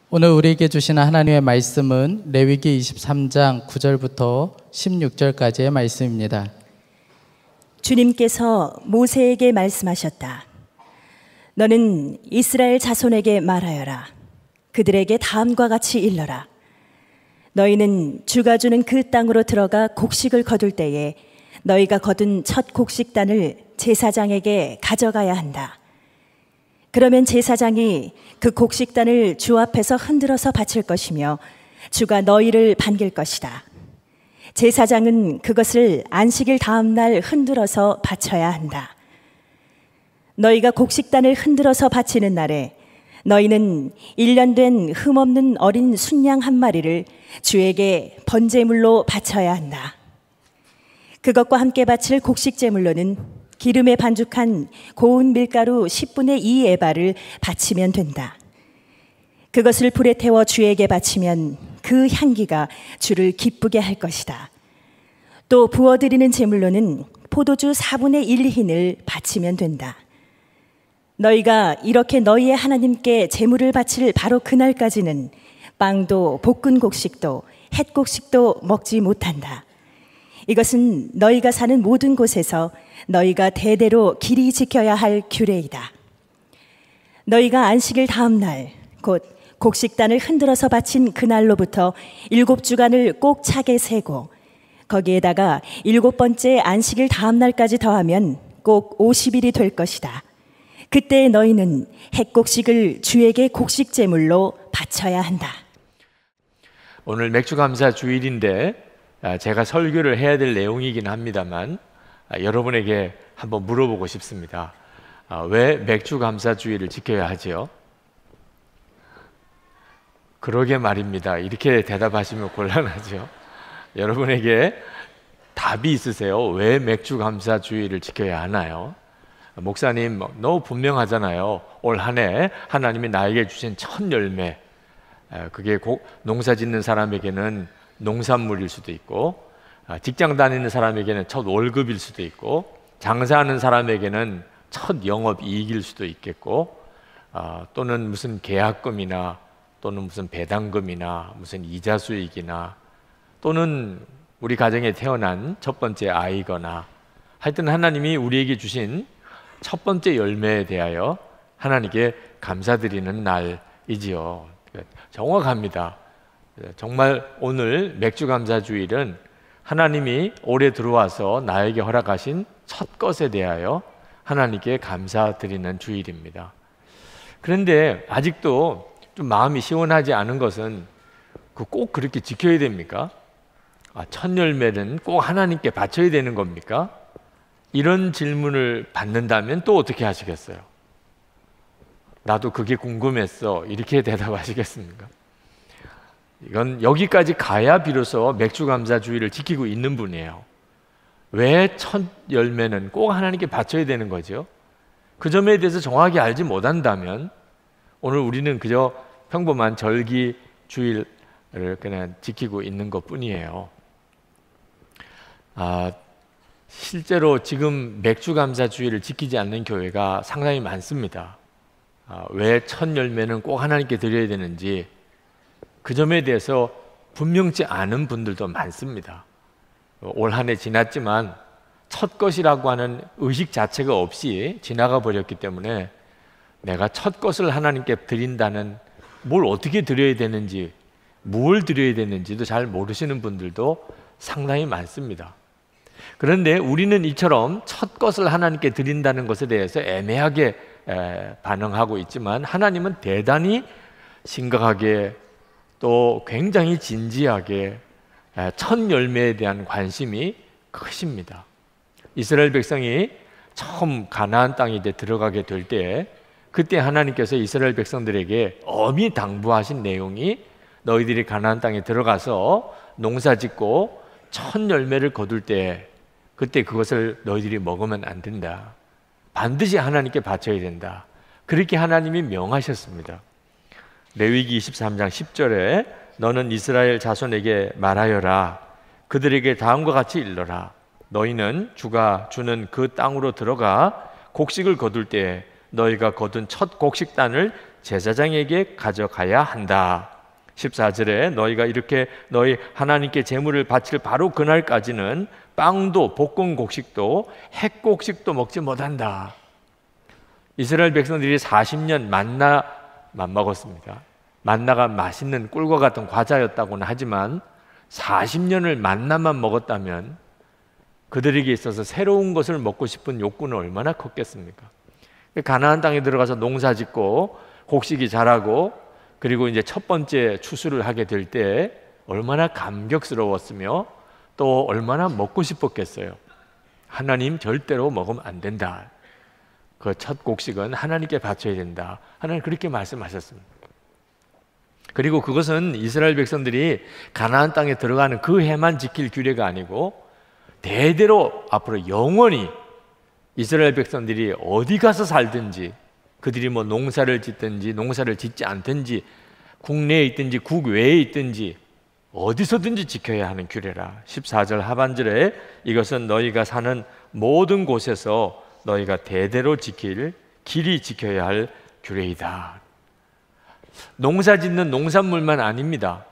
오늘 우리에게 주시는 하나님의 말씀은 레위기 23장 9절부터 16절까지의 말씀입니다. 주님께서 모세에게 말씀하셨다. 너는 이스라엘 자손에게 말하여라. 그들에게 다음과 같이 일러라. 너희는 주가 주는 그 땅으로 들어가 곡식을 거둘 때에 너희가 거둔 첫 곡식단을 제사장에게 가져가야 한다. 그러면 제사장이 그 곡식단을 주 앞에서 흔들어서 바칠 것이며 주가 너희를 반길 것이다. 제사장은 그것을 안식일 다음 날 흔들어서 바쳐야 한다. 너희가 곡식단을 흔들어서 바치는 날에 너희는 1년 된 흠없는 어린 순양 한 마리를 주에게 번제물로 바쳐야 한다. 그것과 함께 바칠 곡식제물로는 기름에 반죽한 고운 밀가루 10분의 2 에바를 바치면 된다. 그것을 불에 태워 주에게 바치면 그 향기가 주를 기쁘게 할 것이다. 또 부어드리는 제물로는 포도주 4분의 1 흰을 바치면 된다. 너희가 이렇게 너희의 하나님께 제물을 바칠 바로 그날까지는 빵도 볶은 곡식도 햇곡식도 먹지 못한다. 이것은 너희가 사는 모든 곳에서 너희가 대대로 길이 지켜야 할 규례이다. 너희가 안식일 다음 날 곧 곡식단을 흔들어서 바친 그날로부터 7주간을 꼭 차게 세고 거기에다가 7번째 안식일 다음 날까지 더하면 꼭 50일이 될 것이다. 그때 너희는 햇곡식을 주에게 곡식제물로 바쳐야 한다. 오늘 맥주감사 주일인데 제가 설교를 해야 될 내용이긴 합니다만 여러분에게 한번 물어보고 싶습니다. 왜 맥주감사 주일을 지켜야 하지요? 그러게 말입니다. 이렇게 대답하시면 곤란하죠. 여러분에게 답이 있으세요? 왜 맥주감사 주일을 지켜야 하나요? 목사님 너무 분명하잖아요. 올 한 해 하나님이 나에게 주신 첫 열매, 그게 농사 짓는 사람에게는 농산물일 수도 있고 직장 다니는 사람에게는 첫 월급일 수도 있고 장사하는 사람에게는 첫 영업이익일 수도 있겠고 또는 무슨 계약금이나 또는 무슨 배당금이나 무슨 이자 수익이나 또는 우리 가정에 태어난 첫 번째 아이거나 하여튼 하나님이 우리에게 주신 첫 번째 열매에 대하여 하나님께 감사드리는 날이지요. 정확합니다. 정말 오늘 맥주감사주일은 하나님이 올해 들어와서 나에게 허락하신 첫 것에 대하여 하나님께 감사드리는 주일입니다. 그런데 아직도 좀 마음이 시원하지 않은 것은 꼭 그렇게 지켜야 됩니까? 첫 열매는 꼭 하나님께 바쳐야 되는 겁니까? 이런 질문을 받는다면 또 어떻게 하시겠어요? 나도 그게 궁금했어. 이렇게 대답하시겠습니까? 이건 여기까지 가야 비로소 맥주감사주의를 지키고 있는 분이에요. 왜 첫 열매는 꼭 하나님께 바쳐야 되는 거죠? 그 점에 대해서 정확히 알지 못한다면 오늘 우리는 그저 평범한 절기주일을 그냥 지키고 있는 것뿐이에요. 실제로 지금 맥주감사주의를 지키지 않는 교회가 상당히 많습니다. 왜 첫 열매는 꼭 하나님께 드려야 되는지 그 점에 대해서 분명치 않은 분들도 많습니다. 올 한 해 지났지만 첫 것이라고 하는 의식 자체가 없이 지나가 버렸기 때문에 내가 첫 것을 하나님께 드린다는 뭘 어떻게 드려야 되는지 뭘 드려야 되는지도 잘 모르시는 분들도 상당히 많습니다. 그런데 우리는 이처럼 첫 것을 하나님께 드린다는 것에 대해서 애매하게 반응하고 있지만 하나님은 대단히 심각하게 또 굉장히 진지하게 첫 열매에 대한 관심이 크십니다. 이스라엘 백성이 처음 가나안 땅에 들어가게 될 때 그때 하나님께서 이스라엘 백성들에게 엄히 당부하신 내용이 너희들이 가나안 땅에 들어가서 농사짓고 첫 열매를 거둘 때 그때 그것을 너희들이 먹으면 안 된다. 반드시 하나님께 바쳐야 된다. 그렇게 하나님이 명하셨습니다. 레위기 23장 10절에 너는 이스라엘 자손에게 말하여라. 그들에게 다음과 같이 일러라. 너희는 주가 주는 그 땅으로 들어가 곡식을 거둘 때 너희가 거둔 첫 곡식단을 제사장에게 가져가야 한다. 14절에 너희가 이렇게 너희 하나님께 제물을 바칠 바로 그날까지는 빵도 볶은 곡식도 핵곡식도 먹지 못한다. 이스라엘 백성들이 40년 만나만 먹었습니다. 만나가 맛있는 꿀과 같은 과자였다고는 하지만 40년을 만나만 먹었다면 그들에게 있어서 새로운 것을 먹고 싶은 욕구는 얼마나 컸겠습니까? 가나안 땅에 들어가서 농사 짓고 곡식이 자라고 그리고 이제 첫 번째 추수를 하게 될 때 얼마나 감격스러웠으며 또 얼마나 먹고 싶었겠어요. 하나님 절대로 먹으면 안 된다. 그 첫 곡식은 하나님께 바쳐야 된다. 하나님 그렇게 말씀하셨습니다. 그리고 그것은 이스라엘 백성들이 가나안 땅에 들어가는 그 해만 지킬 규례가 아니고 대대로 앞으로 영원히 이스라엘 백성들이 어디 가서 살든지 그들이 뭐 농사를 짓든지 농사를 짓지 않든지 국내에 있든지 국외에 있든지 어디서든지 지켜야 하는 규례라. 14절 하반절에 이것은 너희가 사는 모든 곳에서 너희가 대대로 길이 지켜야 할 규례이다. 농사 짓는 농산물만 아닙니다.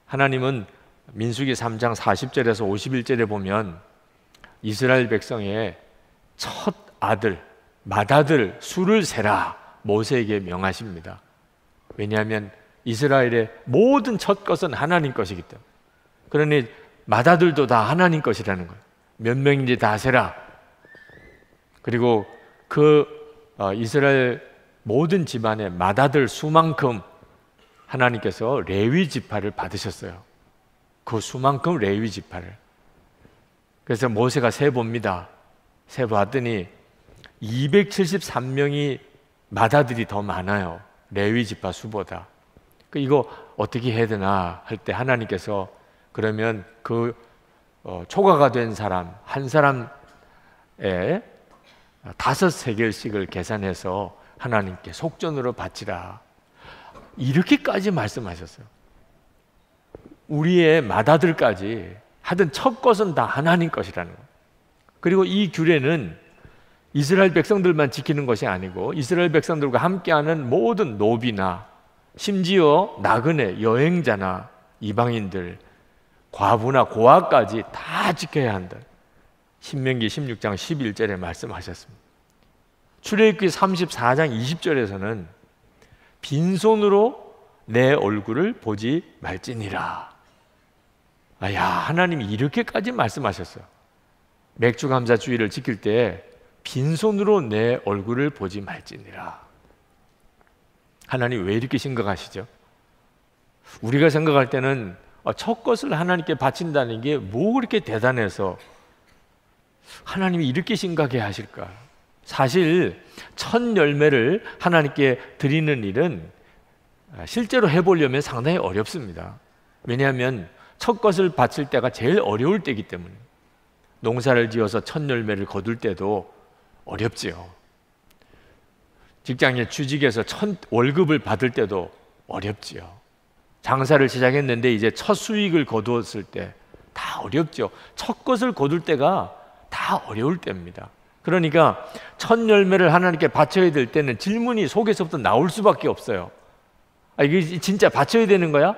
하나님은 민수기 3장 40절에서 51절에 보면 이스라엘 백성의 첫 아들, 맏아들 수를 세라 모세에게 명하십니다. 왜냐하면 이스라엘의 모든 첫 것은 하나님 것이기 때문에. 그러니 맏아들도 다 하나님 것이라는 거예요. 몇 명인지 다 세라. 그리고 이스라엘 모든 집안의 맏아들 수만큼 하나님께서 레위 지파를 받으셨어요. 그 수만큼 레위 지파를. 그래서 모세가 세봅니다. 세봤더니 273명이 맏아들이 더 많아요. 레위 지파 수보다. 이거 어떻게 해야 되나 할 때 하나님께서 그러면 초과가 된 사람 한 사람에 5세겔씩을 계산해서 하나님께 속전으로 바치라. 이렇게까지 말씀하셨어요. 우리의 맏아들까지 하든 첫 것은 다 하나님 것이라는 거예요. 그리고 이 규례는 이스라엘 백성들만 지키는 것이 아니고 이스라엘 백성들과 함께하는 모든 노비나 심지어 나그네, 여행자나 이방인들, 과부나 고아까지 다 지켜야 한다. 신명기 16장 11절에 말씀하셨습니다. 출애굽기 34장 20절에서는 빈손으로 내 얼굴을 보지 말지니라. 하나님이 이렇게까지 말씀하셨어요. 맥주감사주의를 지킬 때 빈손으로 내 얼굴을 보지 말지니라. 하나님 왜 이렇게 심각하시죠? 우리가 생각할 때는 첫 것을 하나님께 바친다는 게 뭐 그렇게 대단해서 하나님이 이렇게 심각해 하실까? 사실 첫 열매를 하나님께 드리는 일은 실제로 해보려면 상당히 어렵습니다. 왜냐하면 첫 것을 바칠 때가 제일 어려울 때이기 때문에. 농사를 지어서 첫 열매를 거둘 때도 어렵지요. 직장에 취직해서 첫 월급을 받을 때도 어렵지요. 장사를 시작했는데 이제 첫 수익을 거두었을 때 다 어렵죠. 첫 것을 거둘 때가 다 어려울 때입니다. 그러니까 첫 열매를 하나님께 바쳐야 될 때는 질문이 속에서부터 나올 수밖에 없어요. 이게 진짜 바쳐야 되는 거야?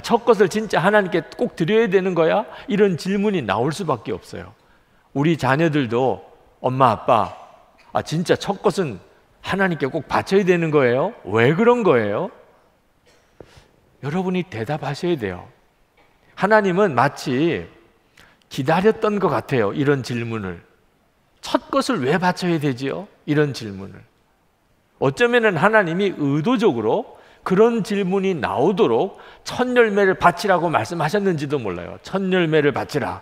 첫 것을 진짜 하나님께 꼭 드려야 되는 거야? 이런 질문이 나올 수밖에 없어요. 우리 자녀들도 엄마 아빠 진짜 첫 것은 하나님께 꼭 바쳐야 되는 거예요? 왜 그런 거예요? 여러분이 대답하셔야 돼요. 하나님은 마치 기다렸던 것 같아요. 이런 질문을. 첫 것을 왜 바쳐야 되지요? 이런 질문을. 어쩌면 하나님이 의도적으로 그런 질문이 나오도록 첫 열매를 바치라고 말씀하셨는지도 몰라요. 첫 열매를 바치라.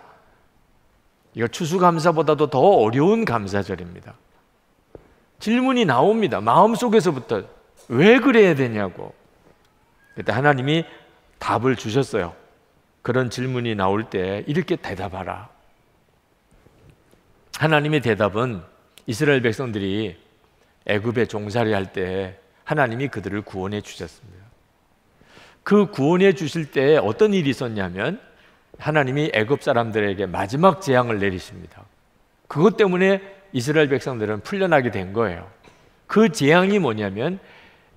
이거 추수감사보다도 더 어려운 감사절입니다. 질문이 나옵니다. 마음속에서부터 왜 그래야 되냐고. 그때 하나님이 답을 주셨어요. 그런 질문이 나올 때 이렇게 대답하라. 하나님의 대답은 이스라엘 백성들이 애굽에 종살이 할 때 하나님이 그들을 구원해 주셨습니다. 그 구원해 주실 때 어떤 일이 있었냐면 하나님이 애굽 사람들에게 마지막 재앙을 내리십니다. 그것 때문에 이스라엘 백성들은 풀려나게 된 거예요. 그 재앙이 뭐냐면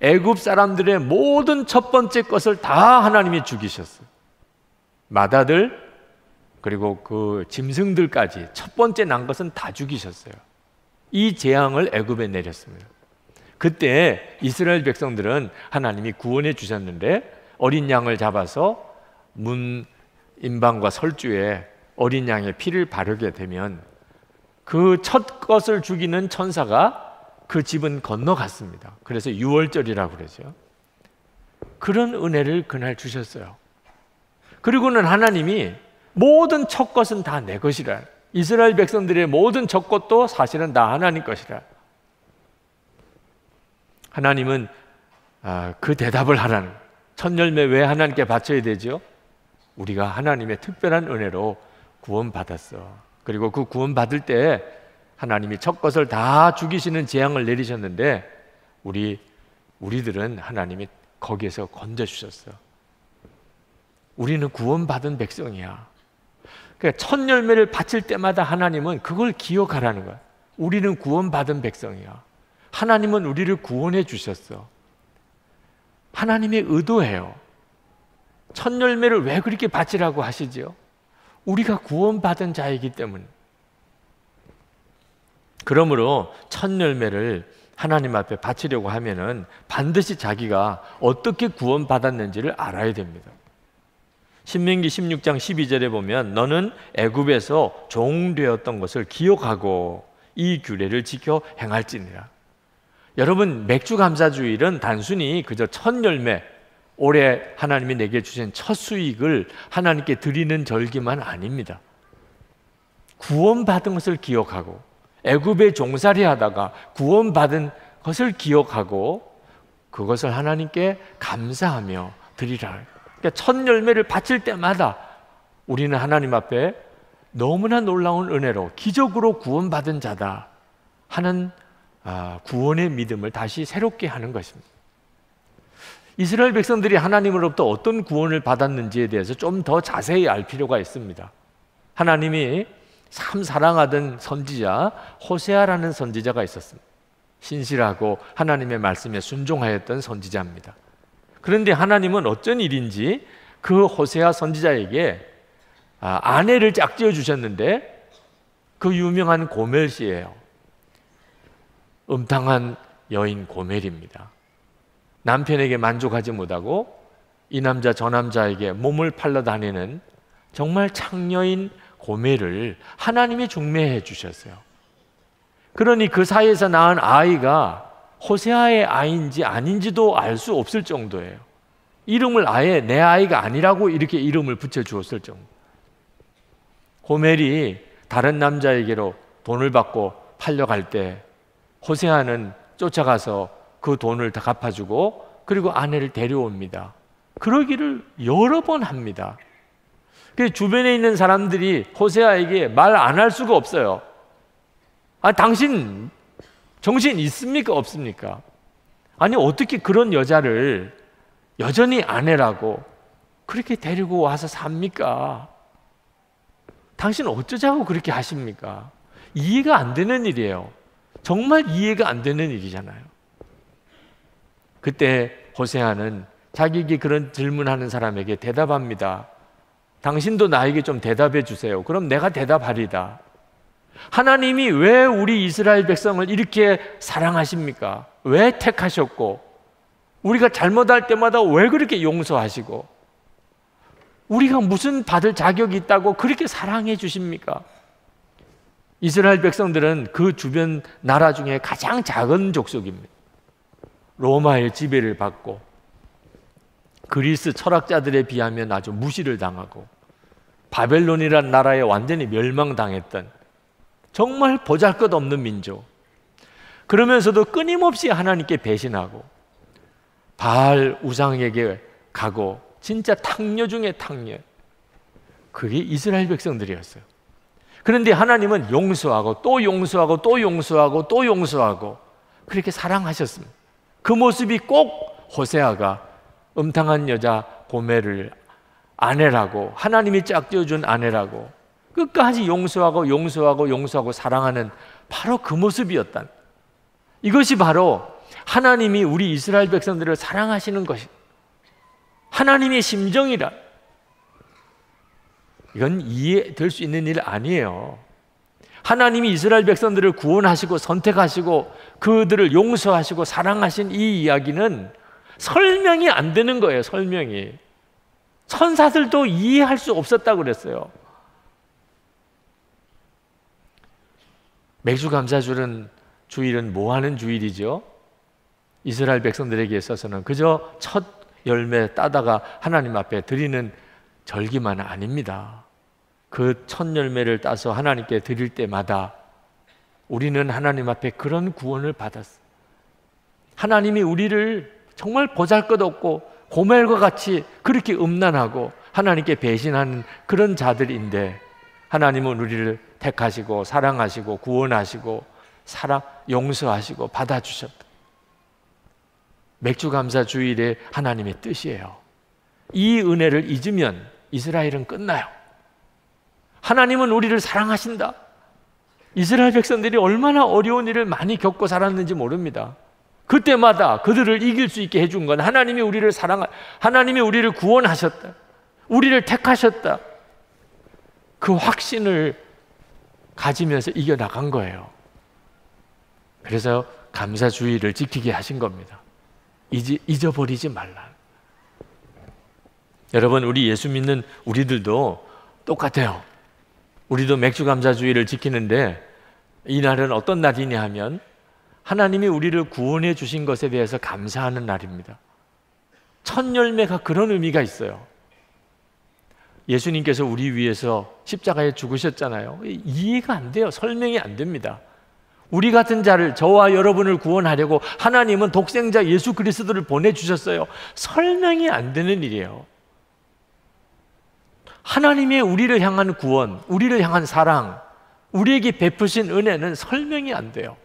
애굽 사람들의 모든 첫 번째 것을 다 하나님이 죽이셨어요. 맏아들 그리고 그 짐승들까지 첫 번째 난 것은 다 죽이셨어요. 이 재앙을 애굽에 내렸습니다. 그때 이스라엘 백성들은 하나님이 구원해 주셨는데 어린 양을 잡아서 문 임방과 설주에 어린 양의 피를 바르게 되면 그 첫 것을 죽이는 천사가 그 집은 건너갔습니다. 그래서 유월절이라고 그러죠. 그런 은혜를 그날 주셨어요. 그리고는 하나님이 모든 첫 것은 다 내 것이라. 이스라엘 백성들의 모든 첫 것도 사실은 다 하나님 것이라. 하나님은 그 대답을 하라는, 첫 열매 왜 하나님께 바쳐야 되죠? 우리가 하나님의 특별한 은혜로 구원받았어. 그리고 그 구원받을 때 하나님이 첫 것을 다 죽이시는 재앙을 내리셨는데 우리들은 하나님이 거기에서 건져주셨어. 우리는 구원받은 백성이야. 그러니까 첫 열매를 바칠 때마다 하나님은 그걸 기억하라는 거야. 우리는 구원받은 백성이야. 하나님은 우리를 구원해 주셨어. 하나님의 의도예요. 첫 열매를 왜 그렇게 바치라고 하시죠? 우리가 구원받은 자이기 때문에. 그러므로 첫 열매를 하나님 앞에 바치려고 하면은 반드시 자기가 어떻게 구원받았는지를 알아야 됩니다. 신명기 16장 12절에 보면 너는 애굽에서 종되었던 것을 기억하고 이 규례를 지켜 행할지니라. 여러분, 맥주감사주일은 단순히 그저 첫 열매, 올해 하나님이 내게 주신 첫 수익을 하나님께 드리는 절기만 아닙니다. 구원받은 것을 기억하고 애굽에 종살이 하다가 구원받은 것을 기억하고 그것을 하나님께 감사하며 드리라. 그러니까 첫 열매를 바칠 때마다 우리는 하나님 앞에 너무나 놀라운 은혜로 기적으로 구원받은 자다 하는 구원의 믿음을 다시 새롭게 하는 것입니다. 이스라엘 백성들이 하나님으로부터 어떤 구원을 받았는지에 대해서 좀 더 자세히 알 필요가 있습니다. 하나님이 참 사랑하던 선지자 호세아라는 선지자가 있었습니다. 신실하고 하나님의 말씀에 순종하였던 선지자입니다. 그런데 하나님은 어쩐 일인지 그 호세아 선지자에게 아내를 짝지어 주셨는데 그 유명한 고멜씨예요. 음탕한 여인 고멜입니다. 남편에게 만족하지 못하고 이 남자 저 남자에게 몸을 팔러 다니는 정말 창녀인 고멜을 하나님이 중매해 주셨어요. 그러니 그 사이에서 낳은 아이가 호세아의 아이인지 아닌지도 알 수 없을 정도예요. 이름을 아예 내 아이가 아니라고 이렇게 이름을 붙여주었을 정도. 고멜이 다른 남자에게로 돈을 받고 팔려갈 때 호세아는 쫓아가서 그 돈을 다 갚아주고 그리고 아내를 데려옵니다. 그러기를 여러 번 합니다. 주변에 있는 사람들이 호세아에게 말 안 할 수가 없어요. 당신 정신 있습니까? 없습니까? 아니 어떻게 그런 여자를 여전히 아내라고 그렇게 데리고 와서 삽니까? 당신 어쩌자고 그렇게 하십니까? 이해가 안 되는 일이에요. 정말 이해가 안 되는 일이잖아요. 그때 호세아는 자기에게 그런 질문하는 사람에게 대답합니다. 당신도 나에게 좀 대답해 주세요. 그럼 내가 대답하리다. 하나님이 왜 우리 이스라엘 백성을 이렇게 사랑하십니까? 왜 택하셨고 우리가 잘못할 때마다 왜 그렇게 용서하시고 우리가 무슨 받을 자격이 있다고 그렇게 사랑해 주십니까? 이스라엘 백성들은 그 주변 나라 중에 가장 작은 족속입니다. 로마의 지배를 받고 그리스 철학자들에 비하면 아주 무시를 당하고 바벨론이란 나라에 완전히 멸망당했던 정말 보잘것없는 민족. 그러면서도 끊임없이 하나님께 배신하고 바알 우상에게 가고 진짜 탕녀 중에 탕녀. 그게 이스라엘 백성들이었어요. 그런데 하나님은 용서하고 또 용서하고 또 용서하고 또 용서하고 그렇게 사랑하셨습니다. 그 모습이 꼭 호세아가 음탕한 여자 고멜을 아내라고 하나님이 짝지어준 아내라고 끝까지 용서하고 용서하고 용서하고 사랑하는 바로 그 모습이었다. 이것이 바로 하나님이 우리 이스라엘 백성들을 사랑하시는 것이 하나님의 심정이라. 이건 이해될 수 있는 일 아니에요. 하나님이 이스라엘 백성들을 구원하시고 선택하시고 그들을 용서하시고 사랑하신 이 이야기는 설명이 안 되는 거예요. 설명이. 천사들도 이해할 수 없었다고 그랬어요. 맥주감사주일은 뭐 하는 주일이죠? 이스라엘 백성들에게 있어서는 그저 첫 열매 따다가 하나님 앞에 드리는 절기만 아닙니다. 그 첫 열매를 따서 하나님께 드릴 때마다 우리는 하나님 앞에 그런 구원을 받았어요. 하나님이 우리를 정말 보잘것없고 고멜과 같이 그렇게 음란하고 하나님께 배신하는 그런 자들인데 하나님은 우리를 택하시고 사랑하시고 구원하시고 용서하시고 받아주셨다. 맥주감사 주일에 하나님의 뜻이에요. 이 은혜를 잊으면 이스라엘은 끝나요. 하나님은 우리를 사랑하신다. 이스라엘 백성들이 얼마나 어려운 일을 많이 겪고 살았는지 모릅니다. 그때마다 그들을 이길 수 있게 해준 건 하나님이 우리를 구원하셨다. 우리를 택하셨다. 그 확신을 가지면서 이겨나간 거예요. 그래서 감사주의를 지키게 하신 겁니다. 잊어버리지 말라. 여러분, 우리 예수 믿는 우리들도 똑같아요. 우리도 맥주감사주의를 지키는데 이날은 어떤 날이냐 하면 하나님이 우리를 구원해 주신 것에 대해서 감사하는 날입니다. 첫 열매가 그런 의미가 있어요. 예수님께서 우리 위해서 십자가에 죽으셨잖아요. 이해가 안 돼요. 설명이 안 됩니다. 우리 같은 자를, 저와 여러분을 구원하려고 하나님은 독생자 예수 그리스도를 보내주셨어요. 설명이 안 되는 일이에요. 하나님의 우리를 향한 구원, 우리를 향한 사랑, 우리에게 베푸신 은혜는 설명이 안 돼요.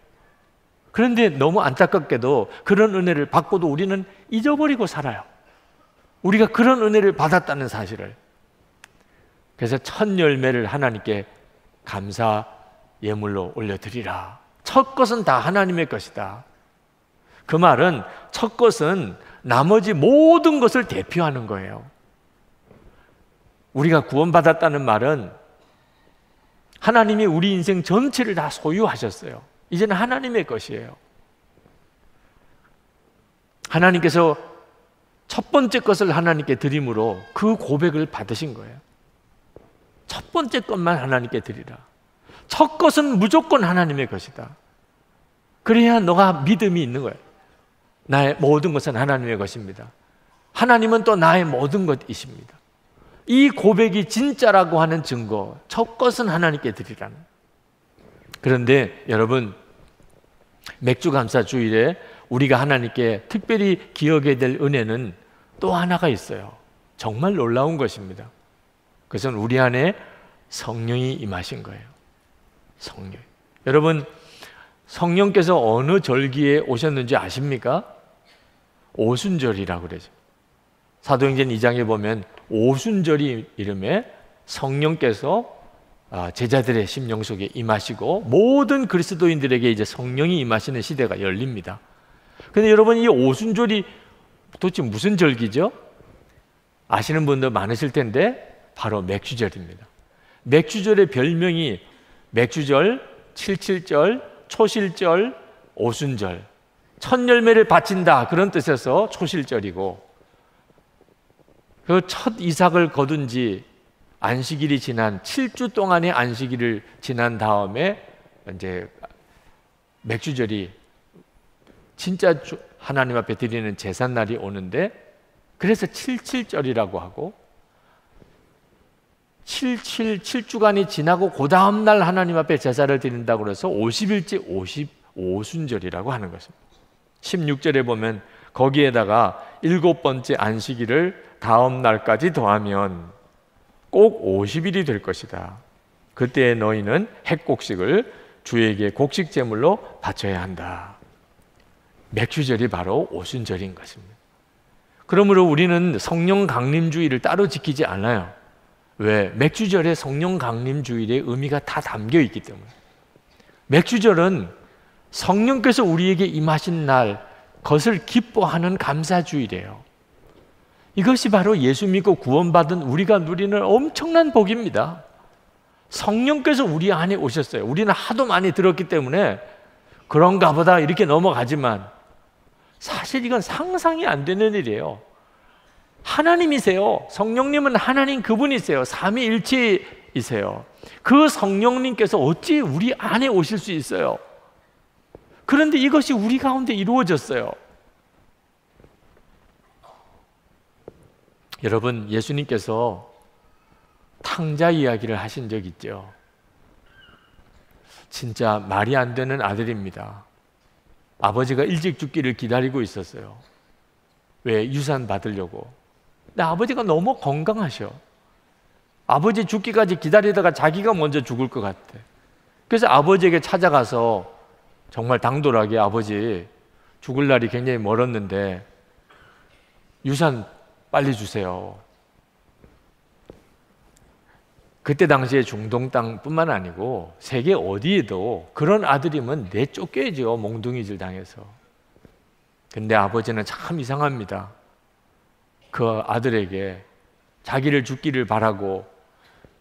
그런데 너무 안타깝게도 그런 은혜를 받고도 우리는 잊어버리고 살아요. 우리가 그런 은혜를 받았다는 사실을. 그래서 첫 열매를 하나님께 감사 예물로 올려드리라. 첫 것은 다 하나님의 것이다. 그 말은 첫 것은 나머지 모든 것을 대표하는 거예요. 우리가 구원받았다는 말은 하나님이 우리 인생 전체를 다 소유하셨어요. 이제는 하나님의 것이에요. 하나님께서 첫 번째 것을 하나님께 드림으로 그 고백을 받으신 거예요. 첫 번째 것만 하나님께 드리라. 첫 것은 무조건 하나님의 것이다. 그래야 너가 믿음이 있는 거예요. 나의 모든 것은 하나님의 것입니다. 하나님은 또 나의 모든 것이십니다. 이 고백이 진짜라고 하는 증거, 첫 것은 하나님께 드리라는. 그런데 여러분, 맥주감사주일에 우리가 하나님께 특별히 기억해야 될 은혜는 또 하나가 있어요. 정말 놀라운 것입니다. 그것은 우리 안에 성령이 임하신 거예요. 성령. 여러분, 성령께서 어느 절기에 오셨는지 아십니까? 오순절이라고 그러죠. 사도행전 2장에 보면 오순절이 이름에 성령께서 제자들의 심령 속에 임하시고 모든 그리스도인들에게 이제 성령이 임하시는 시대가 열립니다. 그런데 여러분, 이 오순절이 도대체 무슨 절기죠? 아시는 분들 많으실 텐데 바로 맥주절입니다. 맥주절의 별명이 맥주절, 칠칠절, 초실절, 오순절. 첫 열매를 바친다 그런 뜻에서 초실절이고, 그 첫 이삭을 거둔 지 안식일이 지난 7주 동안의 안식일을 지난 다음에 이제 맥주절이 진짜 하나님 앞에 드리는 제삿날이 오는데, 그래서 칠칠절이라고 하고, 7주간이 지나고 그 다음날 하나님 앞에 제사를 드린다고 해서 50일째 55순절이라고 하는 것입니다. 16절에 보면 거기에다가 7번째 안식일을 다음 날까지 더하면 꼭 50일이 될 것이다. 그때 너희는 핵곡식을 주에게 곡식 제물로 바쳐야 한다. 맥주절이 바로 오순절인 것입니다. 그러므로 우리는 성령 강림주일을 따로 지키지 않아요. 왜? 맥주절에 성령 강림주일의 의미가 다 담겨 있기 때문에. 맥주절은 성령께서 우리에게 임하신 날, 것을 기뻐하는 감사주일이에요. 이것이 바로 예수 믿고 구원받은 우리가 누리는 엄청난 복입니다. 성령께서 우리 안에 오셨어요. 우리는 하도 많이 들었기 때문에 그런가 보다 이렇게 넘어가지만 사실 이건 상상이 안 되는 일이에요. 하나님이세요. 성령님은 하나님 그분이세요. 삼위일체이세요. 그 성령님께서 어찌 우리 안에 오실 수 있어요? 그런데 이것이 우리 가운데 이루어졌어요. 여러분, 예수님께서 탕자 이야기를 하신 적 있죠? 진짜 말이 안 되는 아들입니다. 아버지가 일찍 죽기를 기다리고 있었어요. 왜? 유산 받으려고. 근데 아버지가 너무 건강하셔. 아버지 죽기까지 기다리다가 자기가 먼저 죽을 것 같아. 그래서 아버지에게 찾아가서 정말 당돌하게, 아버지 죽을 날이 굉장히 멀었는데 유산 빨리 주세요. 그때 당시에 중동 땅뿐만 아니고 세계 어디에도 그런 아들이면 내쫓겨야죠. 몽둥이질 당해서. 근데 아버지는 참 이상합니다. 그 아들에게 자기를 죽기를 바라고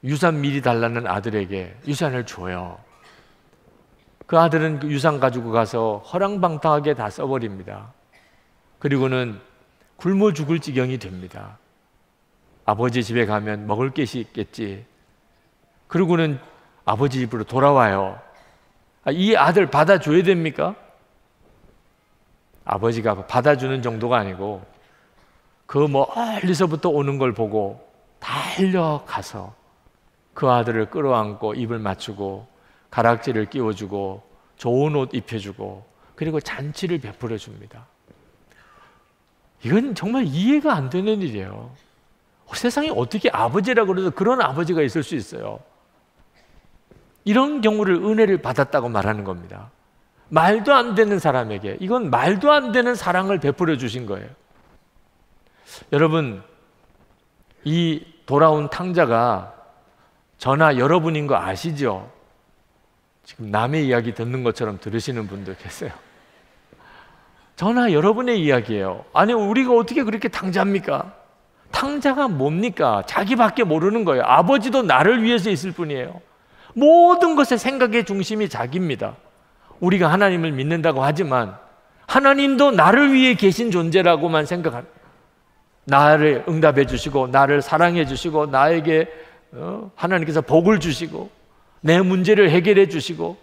유산 미리 달라는 아들에게 유산을 줘요. 그 아들은 그 유산 가지고 가서 허랑방탕하게 다 써버립니다. 그리고는 굶어 죽을 지경이 됩니다. 아버지 집에 가면 먹을 것이 있겠지. 그리고는 아버지 집으로 돌아와요. 이 아들 받아줘야 됩니까? 아버지가 받아주는 정도가 아니고 그 멀리서부터 오는 걸 보고 달려가서 그 아들을 끌어안고 입을 맞추고 가락지를 끼워주고 좋은 옷 입혀주고 그리고 잔치를 베풀어 줍니다. 이건 정말 이해가 안 되는 일이에요. 세상에 어떻게 아버지라고 해서 그런 아버지가 있을 수 있어요? 이런 경우를 은혜를 받았다고 말하는 겁니다. 말도 안 되는 사람에게 이건 말도 안 되는 사랑을 베풀어 주신 거예요. 여러분, 이 돌아온 탕자가 저나 여러분인 거 아시죠? 지금 남의 이야기 듣는 것처럼 들으시는 분들 계세요. 저나 여러분의 이야기예요. 아니, 우리가 어떻게 그렇게 탕자입니까? 탕자가 뭡니까? 자기밖에 모르는 거예요. 아버지도 나를 위해서 있을 뿐이에요. 모든 것의 생각의 중심이 자기입니다. 우리가 하나님을 믿는다고 하지만 하나님도 나를 위해 계신 존재라고만 생각합니다. 나를 응답해 주시고 나를 사랑해 주시고 나에게 하나님께서 복을 주시고 내 문제를 해결해 주시고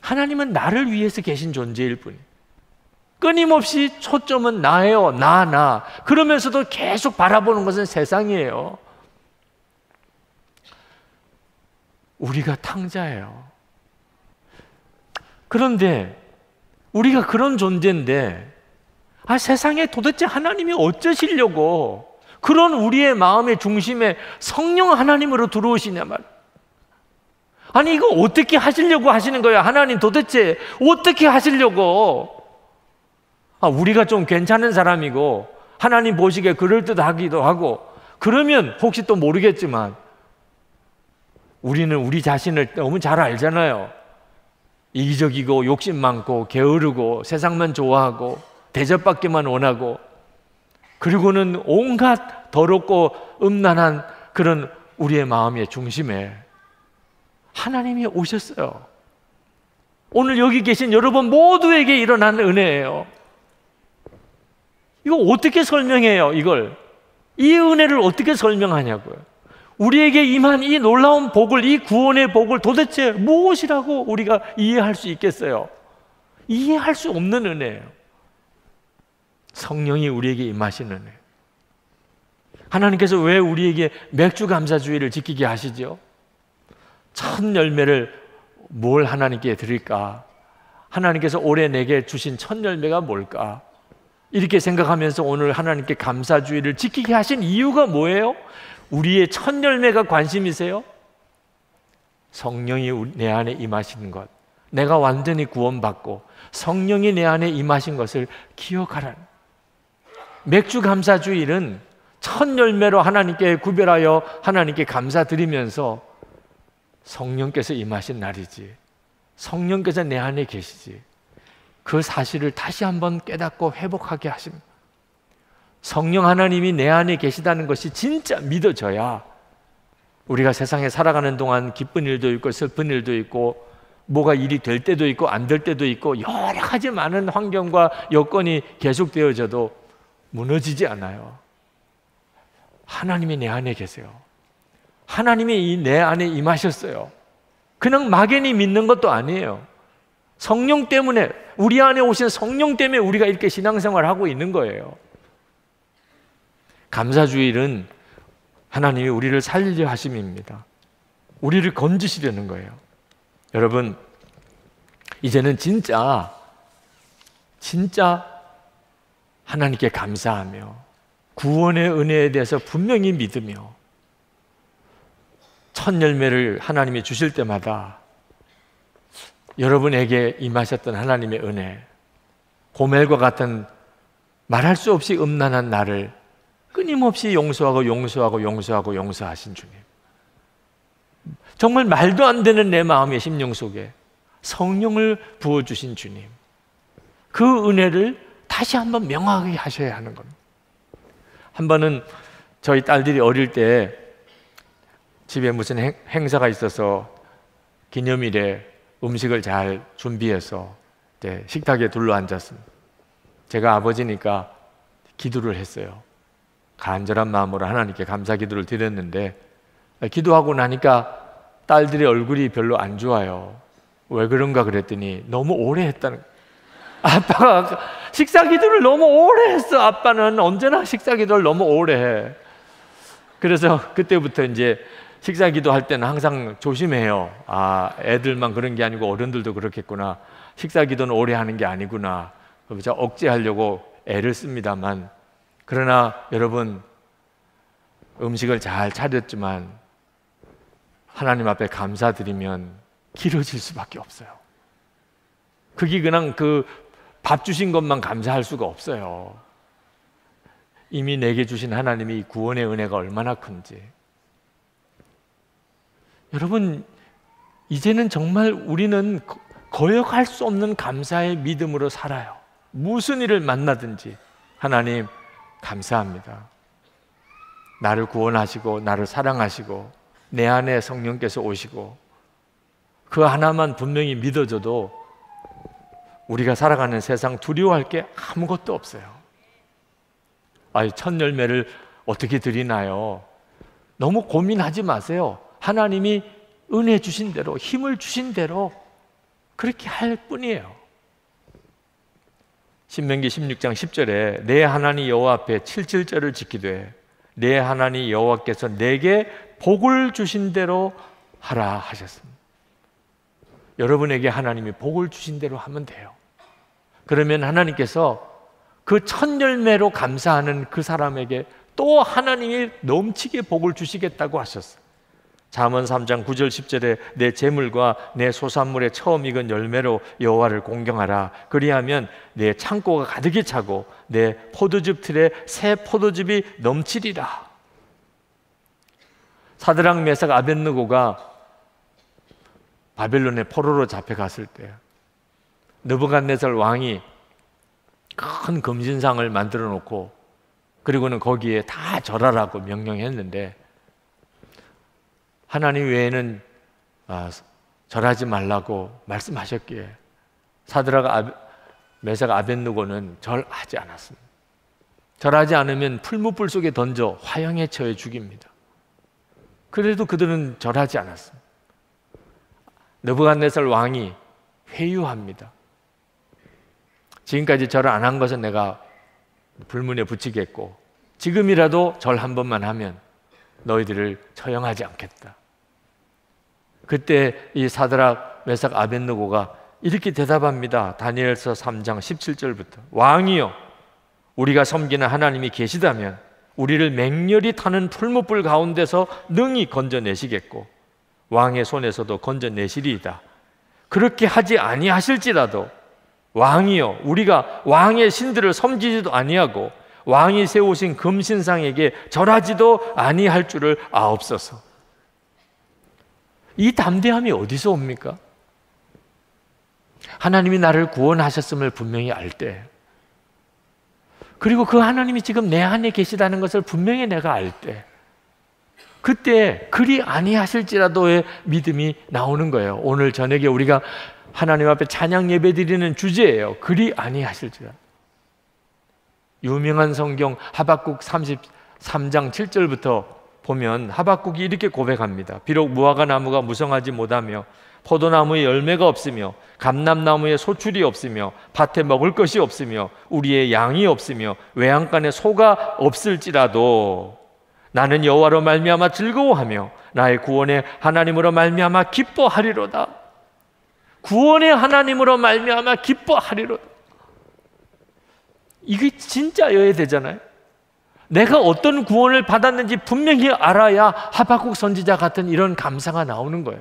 하나님은 나를 위해서 계신 존재일 뿐이에요. 끊임없이 초점은 나예요. 나. 그러면서도 계속 바라보는 것은 세상이에요. 우리가 탕자예요. 그런데 우리가 그런 존재인데 세상에 도대체 하나님이 어쩌시려고 그런 우리의 마음의 중심에 성령 하나님으로 들어오시냐 말이에요. 아니, 이거 어떻게 하시려고 하시는 거예요? 하나님 도대체 어떻게 하시려고? 우리가 좀 괜찮은 사람이고 하나님 보시기에 그럴듯하기도 하고 그러면 혹시 또 모르겠지만 우리는 우리 자신을 너무 잘 알잖아요. 이기적이고 욕심 많고 게으르고 세상만 좋아하고 대접받기만 원하고 그리고는 온갖 더럽고 음란한 그런 우리의 마음의 중심에 하나님이 오셨어요. 오늘 여기 계신 여러분 모두에게 일어난 은혜예요. 이거 어떻게 설명해요? 이 은혜를 어떻게 설명하냐고요. 우리에게 임한 이 놀라운 복을, 이 구원의 복을 도대체 무엇이라고 우리가 이해할 수 있겠어요? 이해할 수 없는 은혜예요. 성령이 우리에게 임하신 은혜. 하나님께서 왜 우리에게 맥주 감사주의를 지키게 하시죠? 첫 열매를 뭘 하나님께 드릴까? 하나님께서 올해 내게 주신 첫 열매가 뭘까? 이렇게 생각하면서 오늘 하나님께 감사주의를 지키게 하신 이유가 뭐예요? 우리의 첫 열매가 관심이세요? 성령이 내 안에 임하시는 것, 내가 완전히 구원받고 성령이 내 안에 임하신 것을 기억하라는. 맥주 감사주일은 첫 열매로 하나님께 구별하여 하나님께 감사드리면서 성령께서 임하신 날이지, 성령께서 내 안에 계시지, 그 사실을 다시 한번 깨닫고 회복하게 하십니다. 성령 하나님이 내 안에 계시다는 것이 진짜 믿어져야 우리가 세상에 살아가는 동안 기쁜 일도 있고 슬픈 일도 있고 뭐가 일이 될 때도 있고 안 될 때도 있고 여러 가지 많은 환경과 여건이 계속되어져도 무너지지 않아요. 하나님이 내 안에 계세요. 하나님이 내 안에 임하셨어요. 그냥 막연히 믿는 것도 아니에요. 성령 때문에, 우리 안에 오신 성령 때문에 우리가 이렇게 신앙생활을 하고 있는 거예요. 감사주일은 하나님이 우리를 살리려 하심입니다. 우리를 건지시려는 거예요. 여러분, 이제는 진짜 하나님께 감사하며 구원의 은혜에 대해서 분명히 믿으며 첫 열매를 하나님이 주실 때마다 여러분에게 임하셨던 하나님의 은혜, 고멜과 같은 말할 수 없이 음란한 나를 끊임없이 용서하신 주님, 정말 말도 안 되는 내 마음의 심령 속에 성령을 부어주신 주님, 그 은혜를 다시 한번 명확하게 하셔야 하는 겁니다. 한 번은 저희 딸들이 어릴 때 집에 무슨 행사가 있어서 기념일에 음식을 잘 준비해서 식탁에 둘러앉았습니다. 제가 아버지니까 기도를 했어요. 간절한 마음으로 하나님께 감사 기도를 드렸는데, 기도하고 나니까 딸들의 얼굴이 별로 안 좋아요. 왜 그런가 그랬더니 너무 오래 했다는 거예요. 아빠가 식사 기도를 너무 오래 했어. 아빠는 언제나 식사 기도를 너무 오래 해. 그래서 그때부터 이제 식사 기도할 때는 항상 조심해요. 아, 애들만 그런 게 아니고 어른들도 그렇겠구나. 식사 기도는 오래 하는 게 아니구나. 그래서 억제하려고 애를 씁니다만, 그러나 여러분, 음식을 잘 차렸지만 하나님 앞에 감사드리면 길어질 수밖에 없어요. 그게 그냥 그 밥 주신 것만 감사할 수가 없어요. 이미 내게 주신 하나님이 구원의 은혜가 얼마나 큰지. 여러분, 이제는 정말 우리는 거역할 수 없는 감사의 믿음으로 살아요. 무슨 일을 만나든지 하나님 감사합니다. 나를 구원하시고 나를 사랑하시고 내 안에 성령께서 오시고, 그 하나만 분명히 믿어져도 우리가 살아가는 세상 두려워할 게 아무것도 없어요. 첫 열매를 어떻게 드리나요? 너무 고민하지 마세요. 하나님이 은혜 주신 대로, 힘을 주신 대로 그렇게 할 뿐이에요. 신명기 16장 10절에 내 하나님 여호와 앞에 77절을 지키되 내 하나님 여호와께서 내게 복을 주신 대로 하라 하셨습니다. 여러분에게 하나님이 복을 주신 대로 하면 돼요. 그러면 하나님께서 그 첫 열매로 감사하는 그 사람에게 또 하나님이 넘치게 복을 주시겠다고 하셨어요. 잠언 3장 9절 10절에 내 재물과 내 소산물의 처음 익은 열매로 여호와를 공경하라. 그리하면 내 창고가 가득히 차고 내 포도즙 틀에 새 포도즙이 넘치리라. 사드락 메삭 아벳느고가 바벨론의 포로로 잡혀갔을 때 느부갓네살 왕이 큰 금신상을 만들어 놓고 그리고는 거기에 다 절하라고 명령했는데, 하나님 외에는 절하지 말라고 말씀하셨기에 사드락 메삭 아벳느고는 절하지 않았습니다. 절하지 않으면 풀무불 속에 던져 화형에 처해 죽입니다. 그래도 그들은 절하지 않았습니다. 느부갓네살 왕이 회유합니다. 지금까지 절을 안 한 것은 내가 불문에 붙이겠고 지금이라도 절 한 번만 하면 너희들을 처형하지 않겠다. 그때 이 사드락 메삭 아벳느고가 이렇게 대답합니다. 다니엘서 3장 17절부터 왕이여, 우리가 섬기는 하나님이 계시다면 우리를 맹렬히 타는 풀무불 가운데서 능히 건져내시겠고 왕의 손에서도 건져내시리이다. 그렇게 하지 아니하실지라도 왕이여, 우리가 왕의 신들을 섬기지도 아니하고 왕이 세우신 금신상에게 절하지도 아니할 줄을 아옵소서. 이 담대함이 어디서 옵니까? 하나님이 나를 구원하셨음을 분명히 알 때, 그리고 그 하나님이 지금 내 안에 계시다는 것을 분명히 내가 알 때, 그때 그리 아니하실지라도의 믿음이 나오는 거예요. 오늘 저녁에 우리가 하나님 앞에 찬양 예배 드리는 주제예요. 그리 아니하실지라. 유명한 성경 하박국 33장 7절부터 보면 하박국이 이렇게 고백합니다. 비록 무화과 나무가 무성하지 못하며 포도나무에 열매가 없으며 감람나무에 소출이 없으며 밭에 먹을 것이 없으며 우리의 양이 없으며 외양간에 소가 없을지라도 나는 여호와로 말미암아 즐거워하며 나의 구원의 하나님으로 말미암아 기뻐하리로다. 구원의 하나님으로 말미암아 기뻐하리로다. 이게 진짜여야 되잖아요. 내가 어떤 구원을 받았는지 분명히 알아야 하박국 선지자 같은 이런 감사가 나오는 거예요.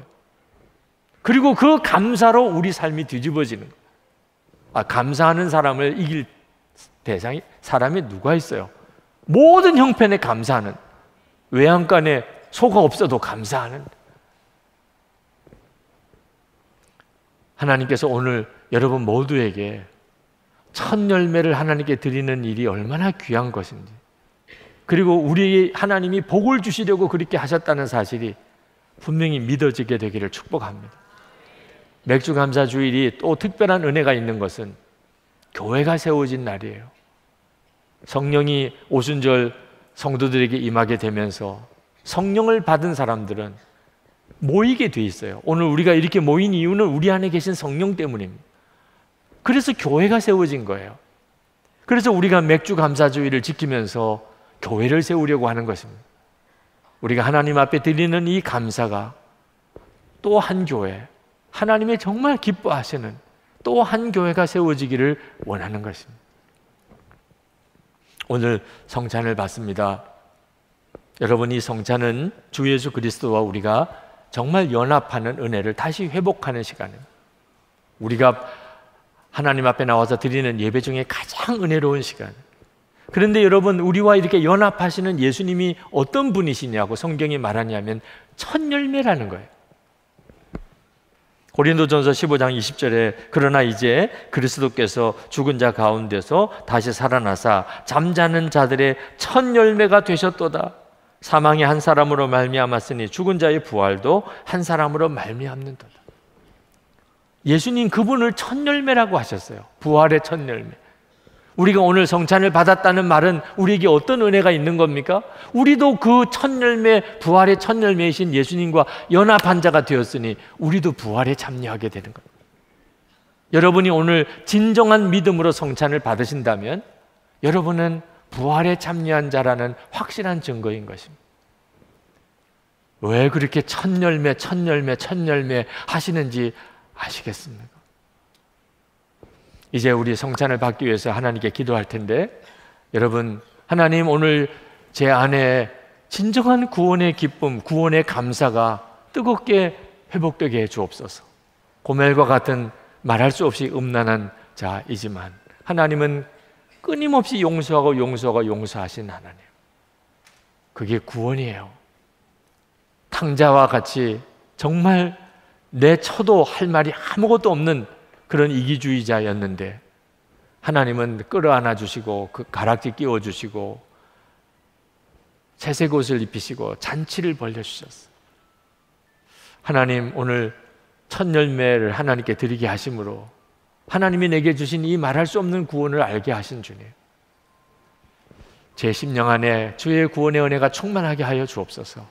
그리고 그 감사로 우리 삶이 뒤집어지는 거예요. 감사하는 사람을 이길 대상이 사람이 누가 있어요? 모든 형편에 감사하는, 외양간에 소가 없어도 감사하는. 하나님께서 오늘 여러분 모두에게 첫 열매를 하나님께 드리는 일이 얼마나 귀한 것인지, 그리고 우리 하나님이 복을 주시려고 그렇게 하셨다는 사실이 분명히 믿어지게 되기를 축복합니다. 맥주감사주일이 또 특별한 은혜가 있는 것은 교회가 세워진 날이에요. 성령이 오순절 성도들에게 임하게 되면서 성령을 받은 사람들은 모이게 돼 있어요. 오늘 우리가 이렇게 모인 이유는 우리 안에 계신 성령 때문입니다. 그래서 교회가 세워진 거예요. 그래서 우리가 맥주감사주일을 지키면서 교회를 세우려고 하는 것입니다. 우리가 하나님 앞에 드리는 이 감사가 또 한 교회, 하나님의 정말 기뻐하시는 또 한 교회가 세워지기를 원하는 것입니다. 오늘 성찬을 받습니다. 여러분, 이 성찬은 주 예수 그리스도와 우리가 정말 연합하는 은혜를 다시 회복하는 시간입니다. 우리가 하나님 앞에 나와서 드리는 예배 중에 가장 은혜로운 시간. 그런데 여러분, 우리와 이렇게 연합하시는 예수님이 어떤 분이시냐고 성경이 말하냐면 첫 열매라는 거예요. 고린도전서 15장 20절에 그러나 이제 그리스도께서 죽은 자 가운데서 다시 살아나사 잠자는 자들의 첫 열매가 되셨도다. 사망이 한 사람으로 말미암았으니 죽은 자의 부활도 한 사람으로 말미암는도다. 예수님 그분을 첫 열매라고 하셨어요. 부활의 첫 열매. 우리가 오늘 성찬을 받았다는 말은 우리에게 어떤 은혜가 있는 겁니까? 우리도 그 첫 열매, 부활의 첫 열매이신 예수님과 연합한 자가 되었으니 우리도 부활에 참여하게 되는 겁니다. 여러분이 오늘 진정한 믿음으로 성찬을 받으신다면 여러분은 부활에 참여한 자라는 확실한 증거인 것입니다. 왜 그렇게 첫 열매, 첫 열매, 첫 열매 하시는지 아시겠습니까? 이제 우리 성찬을 받기 위해서 하나님께 기도할 텐데, 여러분, 하나님 오늘 제 안에 진정한 구원의 기쁨, 구원의 감사가 뜨겁게 회복되게 해 주옵소서. 고멜과 같은 말할 수 없이 음란한 자이지만 하나님은 끊임없이 용서하고 용서하고 용서하신 하나님. 그게 구원이에요. 탕자와 같이 정말 내 쳐도 할 말이 아무것도 없는 그런 이기주의자였는데 하나님은 끌어안아 주시고 그 가락지 끼워 주시고 채색 옷을 입히시고 잔치를 벌려 주셨어요. 하나님 오늘 첫 열매를 하나님께 드리게 하심으로 하나님이 내게 주신 이 말할 수 없는 구원을 알게 하신 주님, 제 심령 안에 주의 구원의 은혜가 충만하게 하여 주옵소서.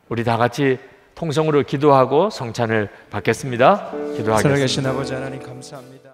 우리 다 같이 통성으로 기도하고 성찬을 받겠습니다. 기도하겠습니다. 살아계신 아버지 하나님 감사합니다.